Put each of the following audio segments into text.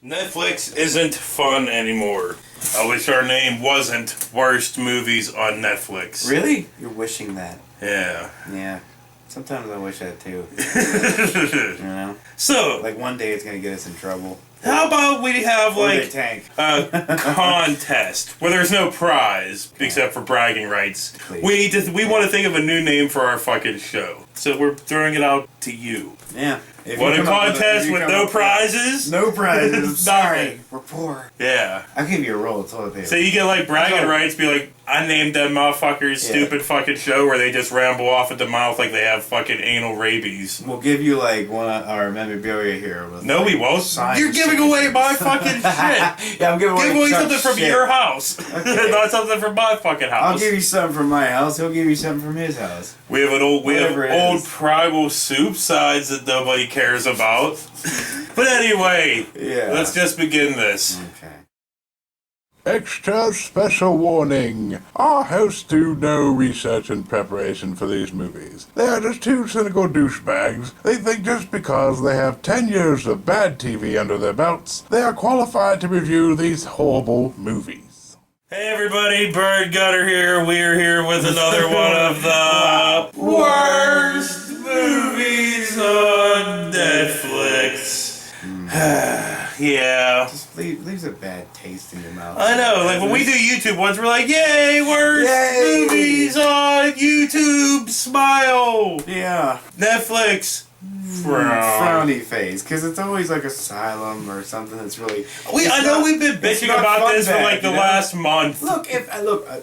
Netflix isn't fun anymore. I wish our name wasn't Worst Movies on Netflix. Really? You're wishing that. Yeah. Yeah. Sometimes I wish that too. You know? So, Like one day it's gonna get us in trouble. how about we have Or like they tank. a contest where there's no prize except for bragging rights. Please. We want to think of a new name for our fucking show. So we're throwing it out to you. Yeah. If What, you a come up contest with no up prizes? No prizes. I'm sorry. Nothing. We're poor. Yeah. I'll give you a roll of toilet paper. So you get like bragging rights, be like, I named them motherfuckers stupid fucking show where they just ramble off at the mouth like they have fucking anal rabies. We'll give you like one of our memorabilia here. With, No, like, we won't. signs. You're giving away my fucking shit. Yeah, I'm giving away Give away Chuck's something from shit. your house, not something from my fucking house. I'll give you something from my house. He'll give you something from his house. We have Whatever it old is. primal soup sides that nobody cares about. But anyway, Yeah. let's just begin this. Okay. Extra special warning. Our hosts do no research and preparation for these movies. They are just two cynical douchebags. They think just because they have 10 years of bad TV under their belts, they are qualified to review these horrible movies. Hey everybody, Bird Gutter here. We're here with another one of the worst movies on Netflix. Yeah. Just leaves a bad taste in your mouth. I know, like when we do YouTube ones, we're like, yay, worst Yay. movies on YouTube, smile. Yeah. Netflix, frown. Frowny face, because it's always like Asylum or something that's really. I know we've been it's bitching not about fun this for bad, like the you know? last month. Look,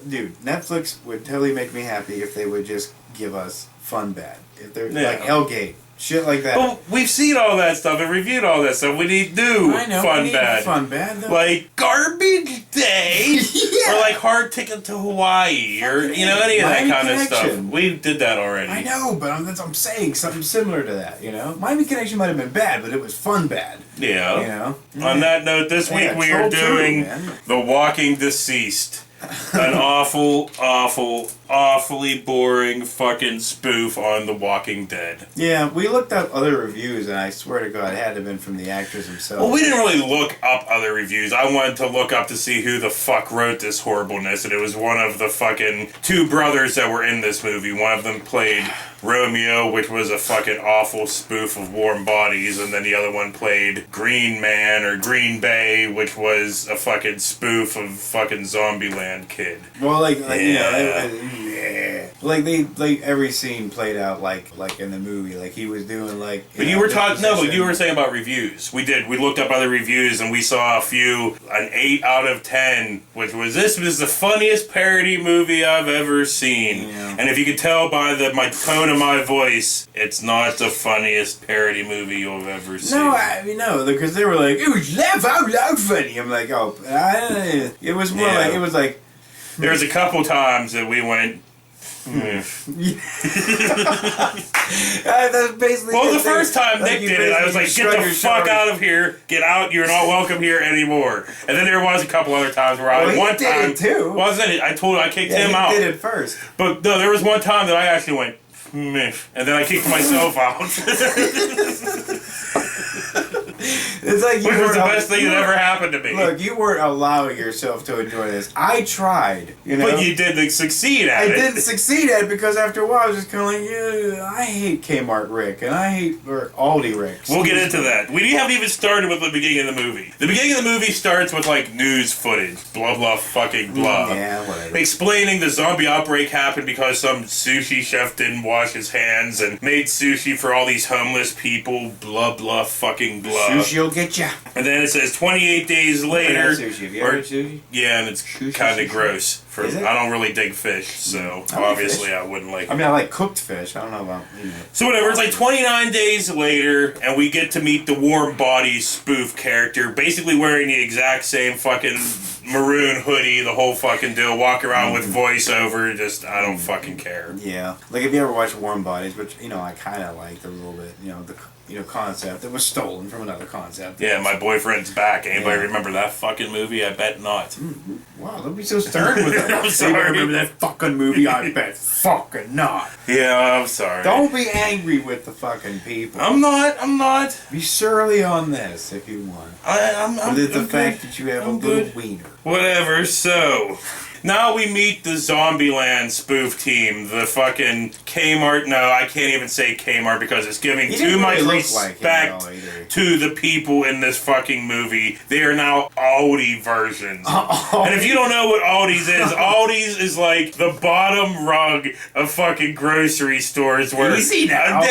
dude, Netflix would totally make me happy if they would just give us fun bad. If they're like Hellgate, shit like that. But we've seen all that stuff and reviewed all that stuff. We need new I know, fun we need bad. fun bad. Though. Like Garbage Day, Yeah. or like Hard Ticket to Hawaii, or any of that Miami kind of stuff. Connection. We did that already. I know, but I'm saying something similar to that. You know, Miami Connection might have been bad, but it was fun bad. Yeah. You know. On that note, this week we are doing The Walking Deceased. An awfully boring fucking spoof on The Walking Dead. Yeah, we looked up other reviews, and I swear to God, it had to have been from the actors themselves. Well, we didn't really look up other reviews. I wanted to look up to see who the fuck wrote this horribleness, and it was one of the fucking two brothers that were in this movie. One of them played Romeo, which was a fucking awful spoof of Warm Bodies, and then the other one played Green Man or Green Bay, which was a fucking spoof of fucking Zombieland Kid. Well, like Yeah. like they every scene played out like in the movie, like he was doing like. But you were talking, no, but you were saying about reviews. We looked up other reviews and we saw a few, an 8 out of 10, which was, this was the funniest parody movie I've ever seen. Yeah. And if you could tell by my tone of my voice, it's not the funniest parody movie you've ever seen. No, I mean no, because they were like it was laugh out loud funny. I'm like, oh, it was more Yeah. like it was like. There was a couple times that we went, That's basically. well, it. the first time Like, Nick you did it, I was like, basically get shrug the your fuck shoulders. out of here. Get out. You're not welcome here anymore. And then there was a couple other times where Well, he did it too. Wasn't it? I kicked him he out. did it first. But no, there was one time that I actually went, meh, and then I kicked myself out. It's like you Which was weren't the best thing that ever happened to me. Look, you weren't allowing yourself to enjoy this. I tried, you know. But you did succeed at I it. didn't succeed at it because after a while I was just kind of like, yeah, I hate Kmart Rick and I hate Aldi Rick. We'll get into that. We haven't even started with the beginning of the movie. The beginning of the movie starts with like news footage, blah blah fucking blah. Yeah, whatever. Explaining the zombie outbreak happened because some sushi chef didn't wash his hands and made sushi for all these homeless people, blah blah fucking blah. Sushi will get ya. And then it says 28 days later. Sushi. Have you ever had sushi? Yeah, and it's Sushi, kind of sushi? gross. Is it? I don't really dig fish, so I like obviously fish. I wouldn't like it. I mean, I like cooked fish. I don't know about. So whatever, it's like 29 days later, and we get to meet the Warm Bodies spoof character, basically wearing the exact same fucking maroon hoodie, the whole fucking deal, walk around with voiceover, just, I don't fucking care. Yeah, like if you ever watch Warm Bodies, which I kind of liked a little bit. The concept that was stolen from another concept. Yeah, My Boyfriend's Back. Anybody Yeah. remember that fucking movie? I bet not. Wow, don't be so stern with it. I'm sorry. Anybody remember that fucking movie? I bet fucking not. Yeah, I'm sorry. Don't be angry with the fucking people. I'm not. Be surly on this if you want. I'm But it's the I'm fact good. that you have I'm a little good. wiener. Whatever, so... Now we meet the Zombieland spoof team, the fucking Kmart. No, I can't even say Kmart because it's giving He too didn't much really look like him at respect all either. to the people in this fucking movie. They are now Aldi versions. And if you don't know what Aldi's is, Aldi's is like the bottom rung of fucking grocery stores where Easy now.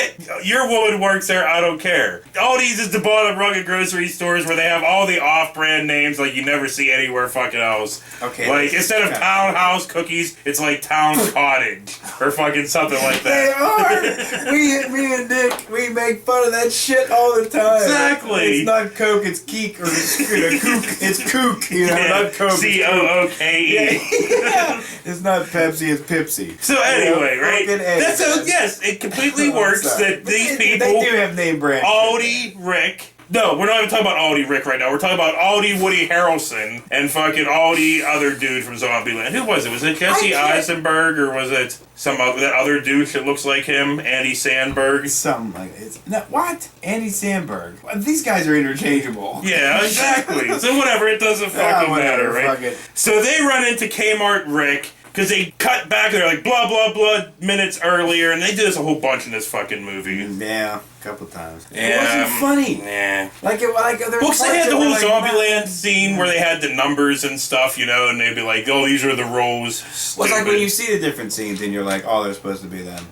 Your woman works there, I don't care. Aldi's is the bottom rung of grocery stores where they have all the off-brand names like you never see anywhere fucking else. Okay. Like, instead of Townhouse Cookies, it's like Town Cottage. Or fucking something like They that. are. Me and Nick, we make fun of that shit all the time. Exactly. It's not Coke, it's Keek or Kook. It's Kook, not Coke. Cooke. Yeah. It's not Pepsi, it's Pipsy. So anyway, right? Fucking A, That's how, man. yes, it completely I'm works sorry. that But these they people, do have name brand. Aldi, Rick. No, we're not even talking about Aldi Rick right now. We're talking about Aldi Woody Harrelson and fucking Aldi other dude from Zombieland. Who was it? Was it Jesse Eisenberg or was it that other douche that looks like him, Andy Sandberg? Something like it. No, what? Andy Samberg. These guys are interchangeable. Yeah, exactly. So whatever, it doesn't fucking matter, right? Fuck it. So they run into Kmart Rick because they cut back. They're like blah blah blah minutes earlier, and they do this a whole bunch in this fucking movie. Yeah, a couple times. Yeah, It wasn't funny. Yeah. Like there Well, 'cause they had the whole like, Zombieland scene where they had the numbers and stuff, and they'd be like, "Oh, these are the roles." Well, it's like when Stupid. you see the different scenes and you're like, oh, they're supposed to be them.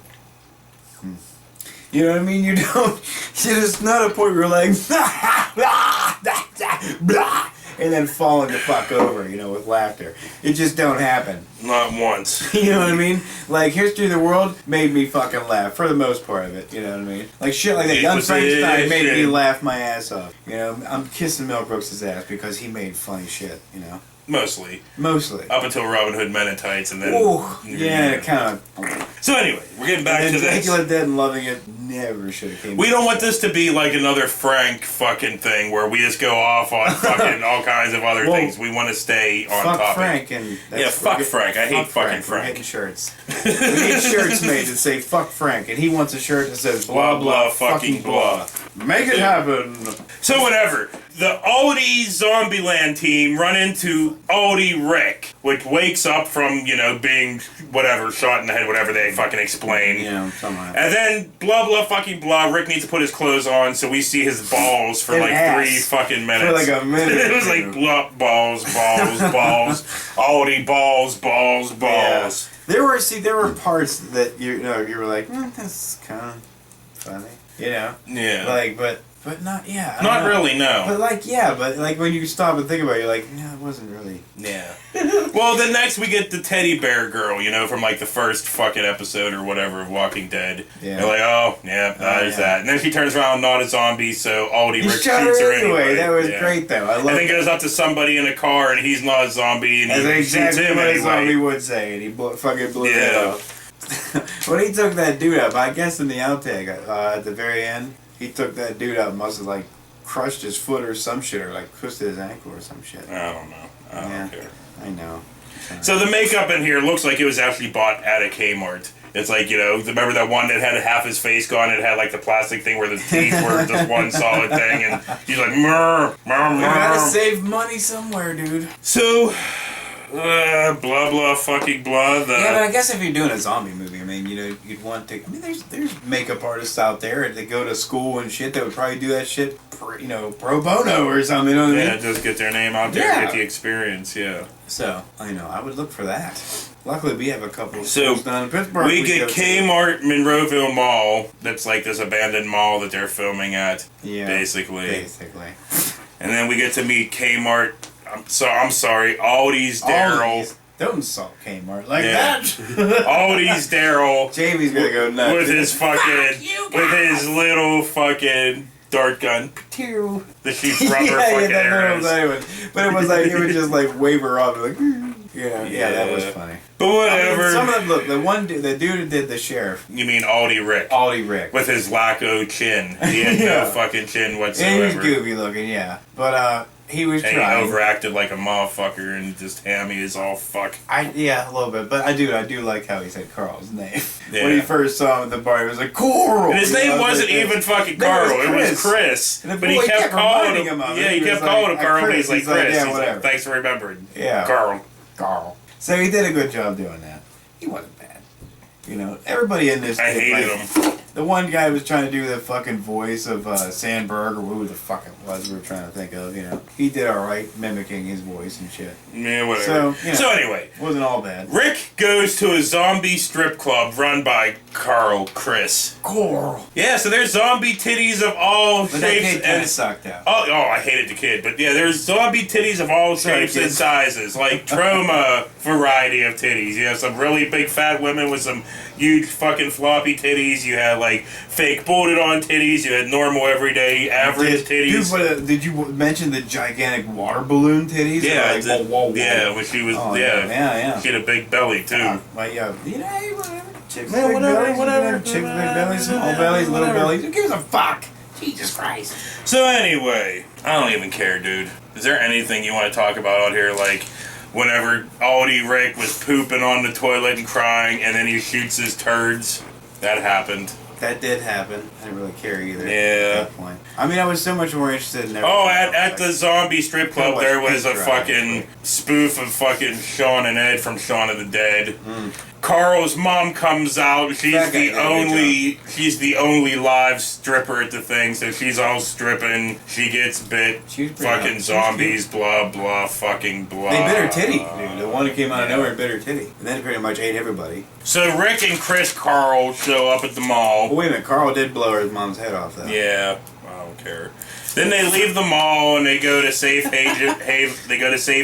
You know what I mean? You don't. There's not a point where you're like, blah, and then falling the fuck over, with laughter. It just don't happen. Not once. You know what I mean? Like, History of the World made me fucking laugh, for the most part of it, you know what I mean? Like, shit like that. Young Frankenstein made me laugh my ass off. I'm kissing Mel Brooks' ass because he made funny shit, Mostly. Mostly. Up until Robin Hood Men in Tights, and then... Ooh, yeah, kind of. So anyway, we're getting back to this. Dracula Dead and Loving It never should have came. We don't want this to be like another Frank fucking thing where we just go off on fucking all kinds of other things. We want to stay on fuck topic. Frank and Fuck Frank. I hate fucking We're Frank. getting shirts. We need shirts made that say fuck Frank, and he wants a shirt that says Blah, blah, fucking blah. Make it happen. So whatever. The Aldi Zombieland team run into Aldi Rick, which wakes up from, being whatever, shot in the head, whatever they fucking explain. Yeah, something like that. And then, blah, blah, fucking blah, Rick needs to put his clothes on, so we see his balls for An like ass. 3 fucking minutes. For like a minute. It was like, blah, balls, balls, Aldi balls, balls. Yeah. There were parts that you were like, that's kind of funny, Yeah. but not, yeah. I Not don't know. really, no. But like when you stop and think about it, you're like, it wasn't really. Yeah. Well, then next we get the teddy bear girl, from like the first fucking episode or whatever of Walking Dead. Yeah. They're like, oh, yeah, there's that. And then she turns around, not a zombie, so Aldi Rick Shot shoots her her anyway. That was Yeah. great, though. I love And then it. goes up to somebody in a car, and he's not a zombie, and That's he exactly shoots him what a zombie anyway. would say, and he fucking blew it Yeah. off. When he took that dude up, I guess in the outtake, at the very end, he took that dude up, must have like crushed his foot or some shit, or like twisted his ankle or some shit. I don't know. I don't care. I know. So the makeup in here looks like it was actually bought at a Kmart. It's like, remember that one that had half his face gone? It had like the plastic thing where the teeth were just one solid thing, and he's like, murr, murr, We gotta murr. save money somewhere, dude. So, blah, blah, fucking blah. Yeah, but I guess if you're doing a zombie movie, I mean, you'd want to. I mean, there's makeup artists out there that go to school and shit that would probably do that shit, pro bono or something. You know what I mean? just get their name out there, get the experience, yeah. So I would look for that. Luckily, we have a couple of So, schools down in Pittsburgh. We go get to. Kmart Monroeville Mall, that's like this abandoned mall that they're filming at, basically. Basically. And then we get to meet Kmart, I'm sorry, Aldi's Daryl. Don't insult Kmart like Yeah. that. Aldi's Daryl. Jamie's gonna go nuts. With his fucking, with his little fucking dart gun. Pew. The shoots rubber fucking that arrows. little, but it was just like waver off, like, that was funny. But whatever. I mean, some of them, look, the dude who did the sheriff. You mean Aldi Rick? Aldi Rick. With his lacko chin. He had no fucking chin whatsoever. And he was goofy looking, yeah. But, he was trying. And he overacted like a motherfucker and just hammy as all fuck. Yeah, a little bit. But I do like how he said Carl's name. Yeah. When he first saw him at the bar, he was like, Coral! And his name wasn't even fucking Carl. It was Chris. But he kept calling him. Yeah, he kept calling him Carl, but he's like Chris. Yeah, he's whatever. like, thanks for remembering. Yeah. Carl. So he did a good job doing that. He wasn't bad. You know, everybody in this... I hated him. The one guy was trying to do the fucking voice of Sandberg, or who the fuck it was we were trying to think of, you know. He did alright mimicking his voice and shit. Yeah, whatever. So, you know, so anyway. Wasn't all bad. Rick goes to a zombie strip club run by Chris. Coral. Yeah, so there's zombie titties of all But that shapes kid kind and... of sucked out. Oh, I hated the kid. But yeah, there's zombie titties of all shapes and sizes. Like trauma variety of titties. You have some really big fat women with some huge fucking floppy titties. You had like fake bolted on titties. You had normal everyday average titties. Dude, but, did you mention the gigantic water balloon titties? Yeah, like, whoa. Yeah, when she was yeah. She had a big belly too. Well, yeah, you know, whatever. Chicks, Yeah, big bellies, whatever. Chicks, big bellies, small bellies, little bellies. Who gives a fuck? Jesus Christ. So anyway, I don't even care, dude. Is there anything you want to talk about out here, like whenever Aldi Rick was pooping on the toilet and crying, and then he shoots his turds? That happened. That did happen. I didn't really care either. Yeah. At that point. I mean, I was so much more interested in everything. Oh, at the zombie strip club, there was a fucking actually. spoof of fucking Shaun and Ed from Shaun of the Dead. Mm. Carl's mom comes out. She's That guy the did a good she's the only live stripper at the thing, so she's all stripping. She gets bit. She was pretty Fucking hot. zombies, blah blah, fucking blah. They bit her titty, dude. The one who came out of nowhere bit her titty. And then pretty much ate everybody. So Rick and Chris Carl show up at the mall. Oh, wait a minute. Carl did blow his mom's head off, though. Yeah, I don't care. Then they leave the mall and they go to Safe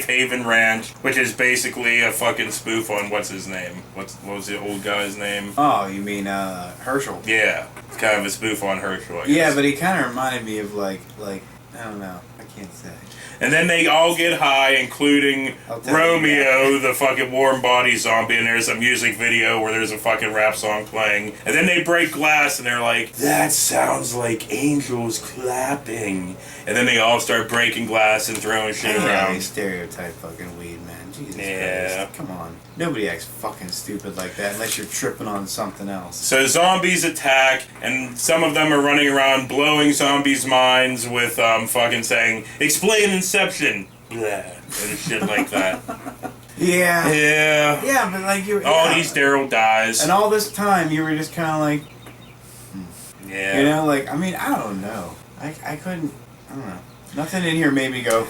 Haven Ranch, which is basically a fucking spoof on what's his name? What was the old guy's name? Oh, you mean Herschel? Yeah, it's kind of a spoof on Herschel, I guess. Yeah, but he kind of reminded me of like I don't know. I can't say. And then they all get high, including Romeo, the fucking warm body zombie, and there's a music video where there's a fucking rap song playing. And then they break glass and they're like, that sounds like angels clapping. And then they all start breaking glass and throwing shit around. They stereotype fucking weed, man. Jesus Yeah. Christ. Come on. Nobody acts fucking stupid like that unless you're tripping on something else. So zombies attack, and some of them are running around blowing zombies' minds with fucking saying, explain Inception, blah, and shit like that. Yeah. Yeah. Yeah, but like you. Aldi's Daryl dies. And all this time you were just kind of like, Yeah. you know, like I mean I don't know. I couldn't. I don't know. Nothing in here made me go.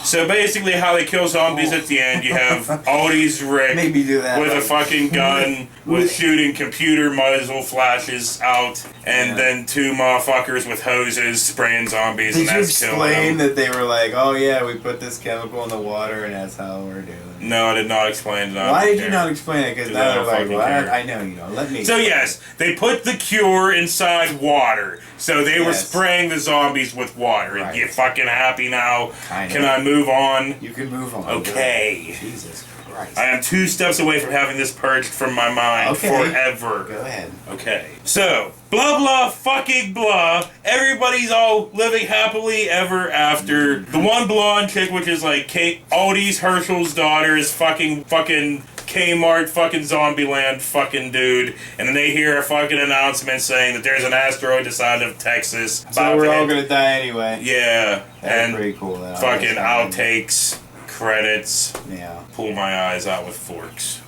So basically, how they kill zombies at the end, you have Aldi's Rick Made me do that. with a like, fucking gun with shooting computer muzzle flashes out, and then two motherfuckers with hoses spraying zombies, Did and you that's killing explain them. that they were like, oh yeah, we put this chemical in the water and that's how we're doing it? No, I did not explain it. Why did you not explain it? Because I now don't they're like, fucking well, care. I know you don't. Let me. So yes, they put the cure inside water. So they were Yes. spraying the zombies with water. Right. You fucking happy now? Kinda. Can I move on? You can move on. Okay. Jesus Christ. I am 2 steps away from having this purged from my mind forever. Go ahead. Okay. So, blah blah fucking blah. Everybody's all living happily ever after. The one blonde chick, which is like Aldi's Herschel's daughter, is fucking Kmart fucking Zombieland fucking dude. And then they hear a fucking announcement saying that there's an asteroid decided of Texas. So we're all gonna die anyway. Yeah. That's And pretty cool. That fucking outtakes, credits, Yeah. pull my eyes out with forks.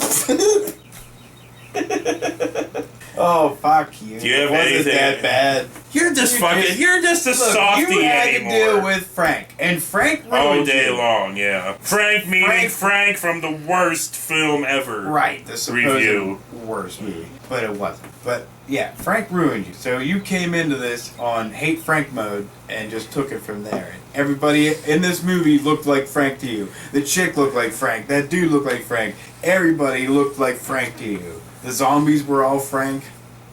Oh fuck you! Do you have Wasn't anything- that bad? You're just you're just a softie you had anymore. to deal with Frank, and Frank all ruined day you. long, yeah. Frank meaning Frank from the worst film ever. Right, the supposed Review. worst movie, but it wasn't. But yeah, Frank ruined you. So you came into this on hate Frank mode and just took it from there. Everybody in this movie looked like Frank to you. The chick looked like Frank. That dude looked like Frank. Everybody looked like Frank to you. The zombies were all Frank.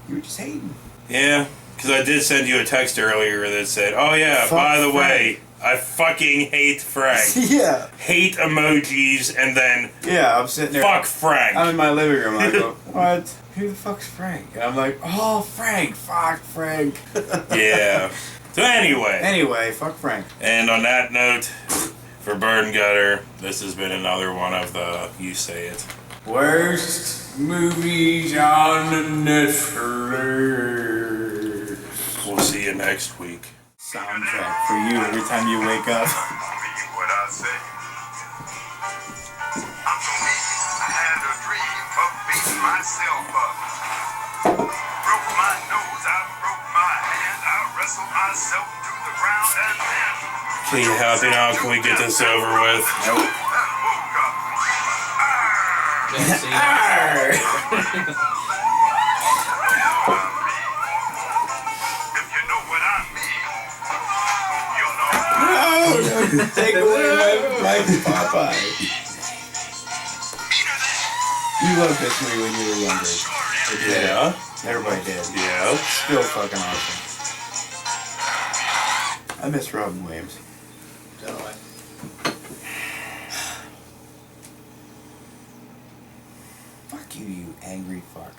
You were just hating. Yeah, because I did send you a text earlier that said, "Oh yeah, Fuck by the Frank. way, I fucking hate Frank. Yeah. Hate emojis, and then Yeah, I'm sitting there. fuck Frank. I'm in my living room. I go, what? Who the fuck's Frank? And I'm like, oh, Frank. Fuck Frank. Yeah. So Anyway, fuck Frank. And on that note, for Bird and Gutter, this has been another one of the You Say It. Worst movies on the Netflix. We'll see you next week. Soundtrack for you every time you wake up. What I say. I'm so weak, I had a dream of beating myself up. Broke my nose, I broke my hand, I wrestled myself to the ground and then. Can you help me now? Can we get this over with? Nope. And woke up. If you know what I mean, you'll know. Take away my Popeye. You loved this movie when you were younger. Yeah. Everybody did. Yeah. Still fucking awesome. I miss Robin Williams. Don't know why. Fuck you, you angry fuck.